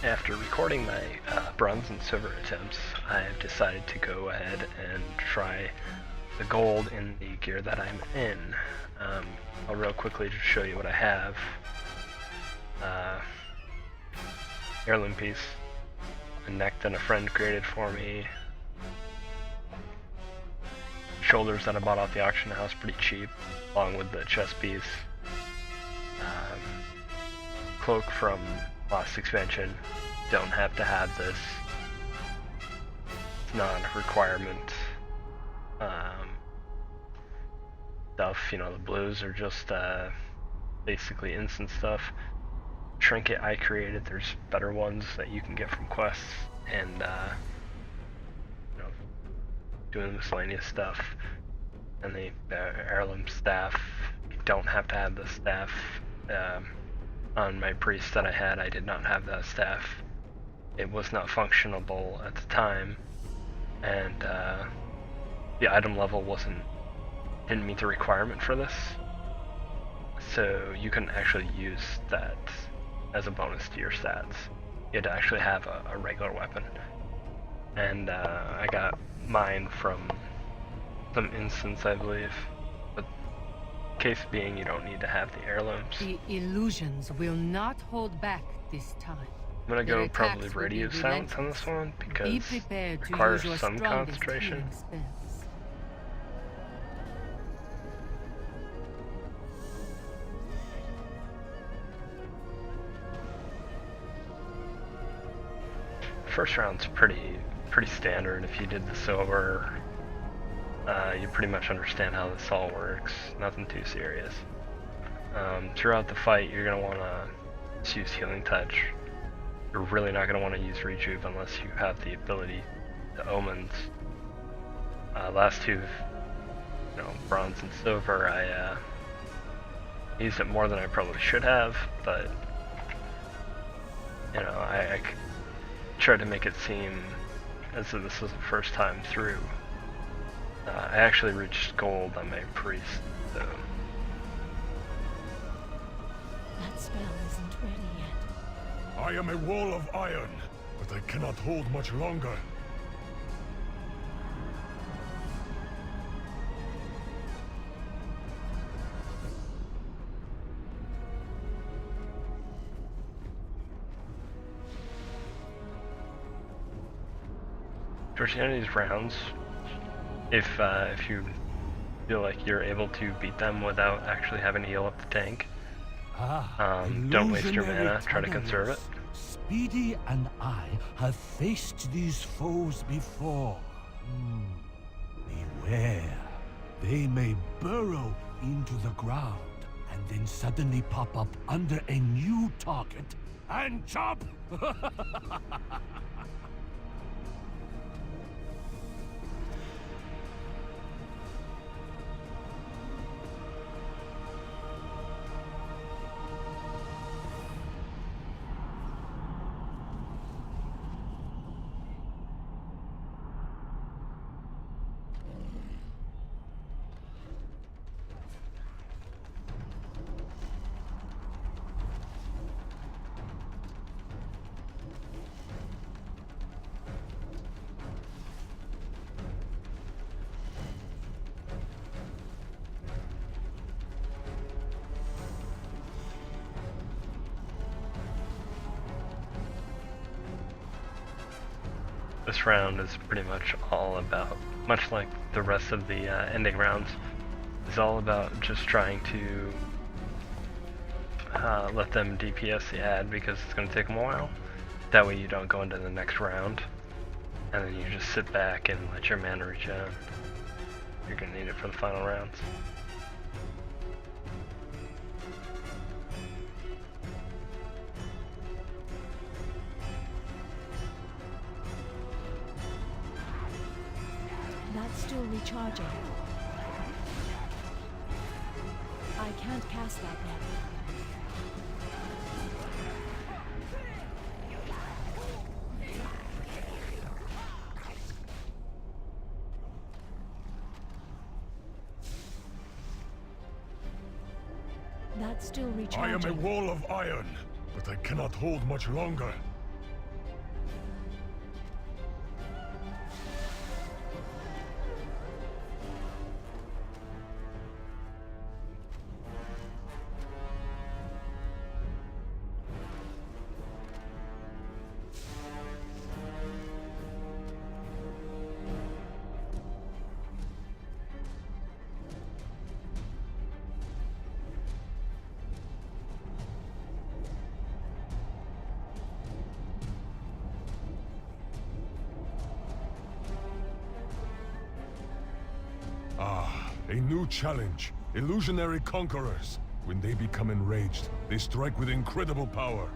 After recording my bronze and silver attempts, I've decided to go ahead and try the gold in the gear that I'm in. I'll real quickly just show you what I have. Heirloom piece, a neck that a friend created for me, shoulders that I bought off the auction house pretty cheap, along with the chest piece, cloak from last expansion. Don't have to have this, it's not a requirement. Stuff, you know, the blues are just basically instant stuff. Trinket I created, there's better ones that you can get from quests, and you know, doing miscellaneous stuff. And the heirloom staff, you don't have to have the staff. On my priest that I had, I did not have that staff. It was not functionable at the time, and the item level didn't meet the requirement for this, so you can actually use that as a bonus to your stats. You had to actually have a regular weapon, and I got mine from some instance, I believe, but case being you don't need to have the heirlooms. The illusions will not hold back this time. I'm gonna go probably radio silence on this one because it requires some concentration. First round's pretty standard. If you did the silver, you pretty much understand how this all works. Nothing too serious. Throughout the fight, you're gonna want to use Healing Touch. You're really not gonna want to use Rejuve unless you have the ability to Omens. Last two, you know, bronze and silver, I used it more than I probably should have, but you know, I tried to make it seem as though this was the first time through. I actually reached gold on my priest, so. That spell isn't ready yet. I am a wall of iron, but I cannot hold much longer. Towards the end of these rounds, if you feel like you're able to beat them without actually having to heal up the tank, don't waste your mana, try to conserve it. Speedy and I have faced these foes before. Beware. They may burrow into the ground and then suddenly pop up under a new target and chop! This round is pretty much all about, much like the rest of the ending rounds, is all about just trying to let them DPS the ad because it's going to take them a while. That way you don't go into the next round, and then you just sit back and let your mana regen. You're going to need it for the final rounds. That's still recharging. I can't cast that now. That's still recharging. I am a wall of iron, but I cannot hold much longer. A new challenge. Illusionary conquerors. When they become enraged, they strike with incredible power.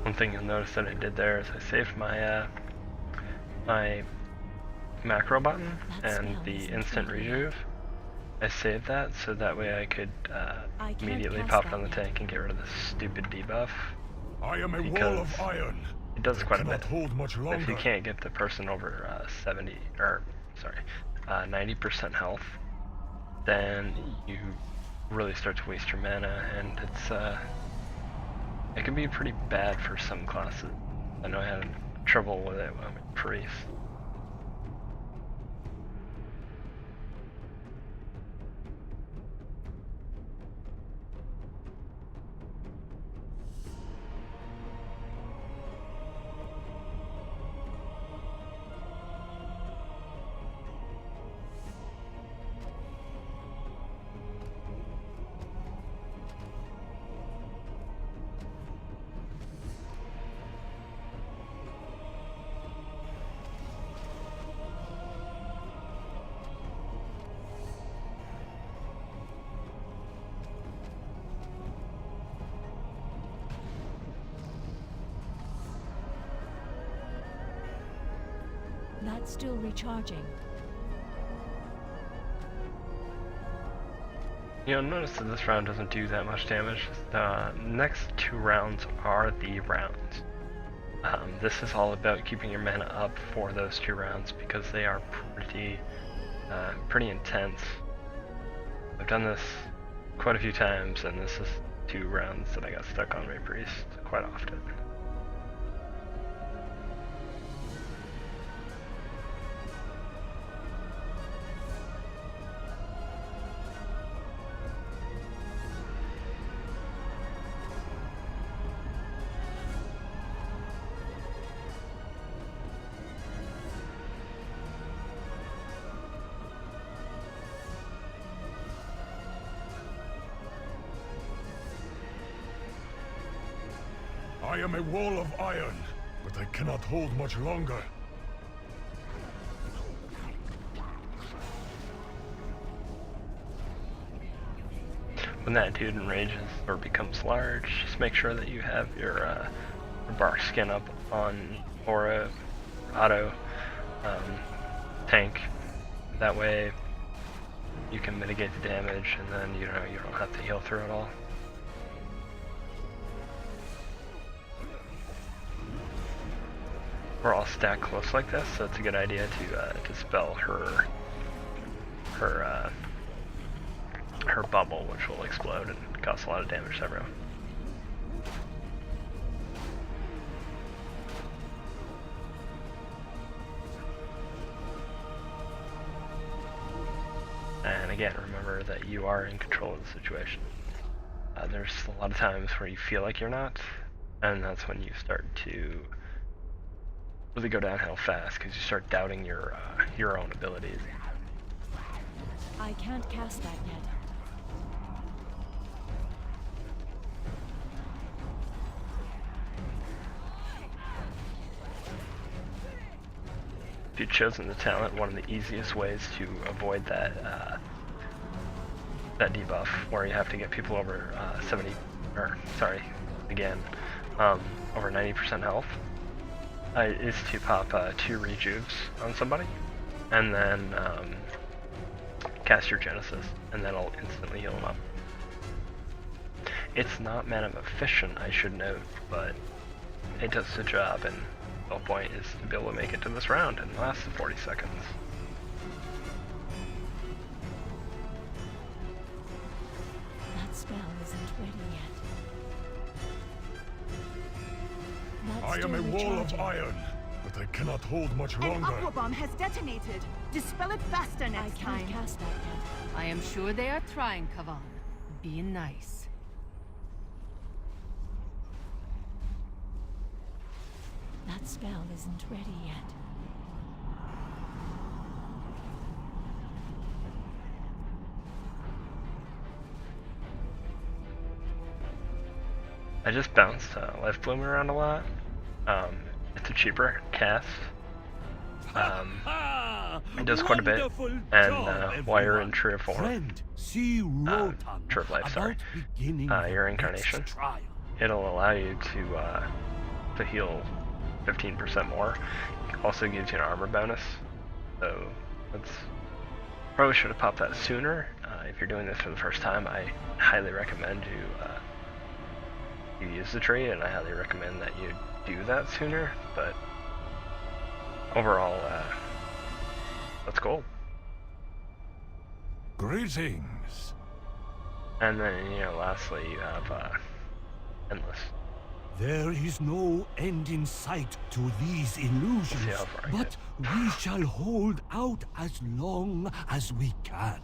One thing you'll notice that I did there is I saved my my macro button and the instant rejuve. I saved that so that way I could immediately pop it on the tank and get rid of this stupid debuff. I am a wall of iron. It does quite a bit. Hold much longer. If you can't get the person over 90% health, then you really start to waste your mana, and it can be pretty bad for some classes. I know I had trouble with it when I'm priest. That's still recharging. You'll notice that this round doesn't do that much damage. The next 2 rounds are the rounds. This is all about keeping your mana up for those 2 rounds because they are pretty intense. I've done this quite a few times, and this is 2 rounds that I got stuck on my priest quite often. I am a wall of iron, but I cannot hold much longer. When that dude enrages or becomes large, just make sure that you have your bark skin up on aura auto tank. That way you can mitigate the damage, and then you don't have to heal through it all. We're all stacked close like this, so it's a good idea to dispel her bubble, which will explode and cause a lot of damage to everyone. And again, remember that you are in control of the situation. There's a lot of times where you feel like you're not, and that's when you start to really go downhill fast because you start doubting your own abilities. I can't cast that yet. If you've chosen the talent, one of the easiest ways to avoid that that debuff, where you have to get people over over 90% health, is to pop 2 rejuves on somebody, and then cast your Genesis, and then it'll instantly heal him up. It's not mana efficient, I should note, but it does the job, and the whole point is to be able to make it to this round and last 40 seconds. That spell isn't ready yet. I am a wall of iron, but I cannot hold much An longer. aqua bomb has detonated. Dispel it faster I next can't time. cast that yet. I am sure they are trying, Kavan. Be nice. That spell isn't ready yet. I just bounced Life Bloom around a lot. It's a cheaper cast. It does quite a bit, and while you're in Tree of Form, Friend, see Rotan Tree of Life, sorry, about beginning your the incarnation, next trial. it'll allow you to heal 15% more. It also gives you an armor bonus, so that's probably should have popped that sooner. If you're doing this for the first time, I highly recommend you use the tree, and I highly recommend that you do that sooner. But overall, that's cool. Greetings. And then, you know, lastly, you have Endless. There is no end in sight to these illusions, See how far I but we shall hold out as long as we can.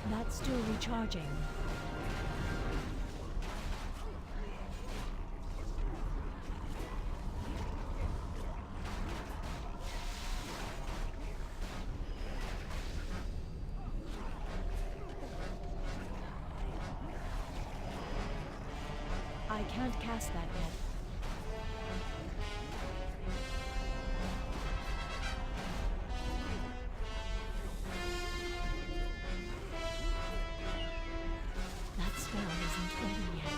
That's still recharging. I can't cast that yet. That spell isn't ready yet.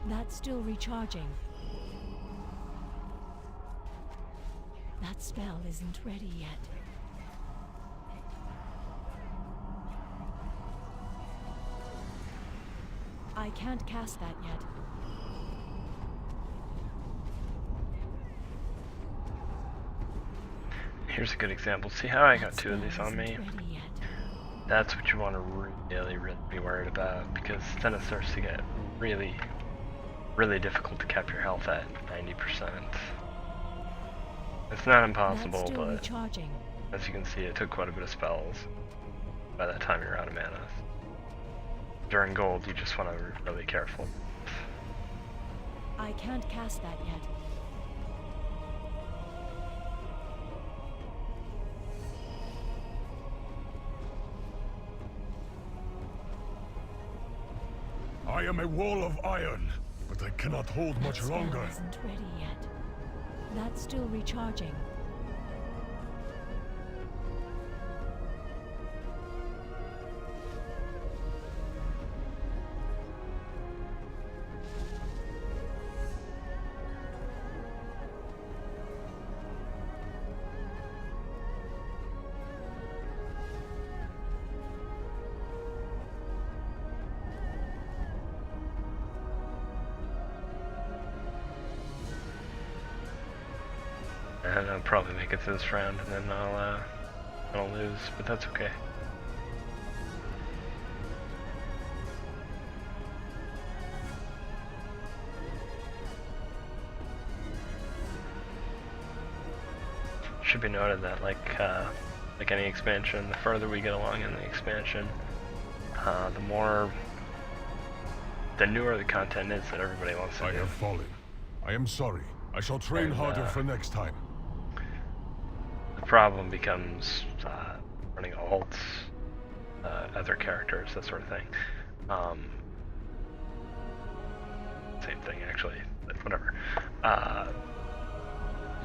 That's still recharging. That spell isn't ready yet. I can't cast that yet. Here's a good example. See how I got That two of these spell on me? isn't ready yet. That's what you want to really be worried about, because then it starts to get really difficult to cap your health at 90%. It's not impossible, That's still but recharging. as you can see, it took quite a bit of spells by that time you're out of mana. During gold, you just want to be really careful. I can't cast that yet. am a wall of iron, but I cannot hold much That spell longer. isn't ready yet. That's still recharging. And I'll probably make it to this round, and then I'll lose, but that's okay. Should be noted that like any expansion, the further we get along in the expansion, the newer the content is that everybody wants to I do. have fallen. I am sorry. I shall train And, harder for next time. The problem becomes running alts, other characters, that sort of thing. Same thing actually, but whatever.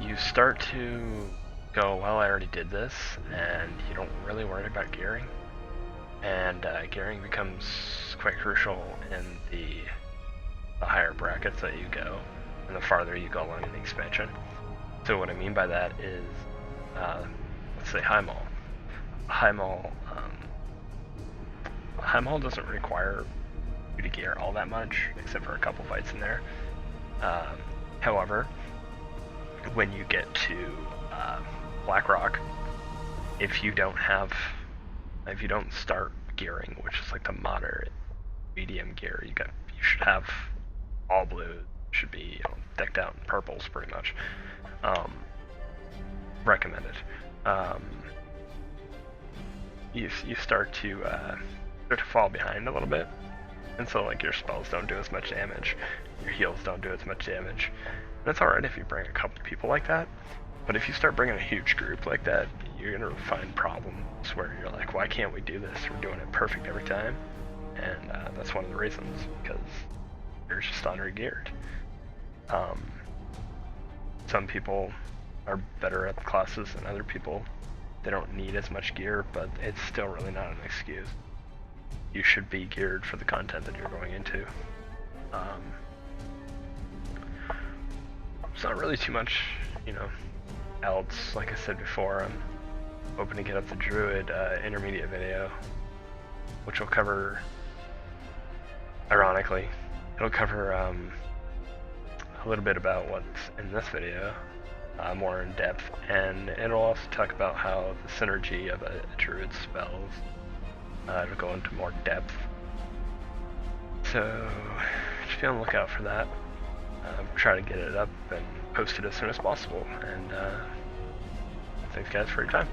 You start to go, well, I already did this, and you don't really worry about gearing. And gearing becomes quite crucial in the higher brackets that you go, and the farther you go along in the expansion. So what I mean by that is, let's say High Maul. High Maul doesn't require you to gear all that much, except for a couple fights in there. However, when you get to Blackrock, if you don't start gearing, which is like the moderate medium gear, you should have all blue, should be decked out in purples pretty much. Recommended. You start to fall behind a little bit, and so like your spells don't do as much damage, your heals don't do as much damage. And it's alright if you bring a couple people like that, but if you start bringing a huge group like that, you're gonna find problems where you're like, why can't we do this? We're doing it perfect every time, and that's one of the reasons, because you're just under-geared. Some people are better at the classes than other people. They don't need as much gear, but it's still really not an excuse. You should be geared for the content that you're going into. It's not really too much, else. Like I said before, I'm hoping to get up the Druid intermediate video, which will cover, ironically, it'll cover a little bit about what's in this video, more in depth, and it'll also talk about how the synergy of a Druid spells. It'll go into more depth. So just be on the lookout for that. Try to get it up and post it as soon as possible, and thanks guys for your time.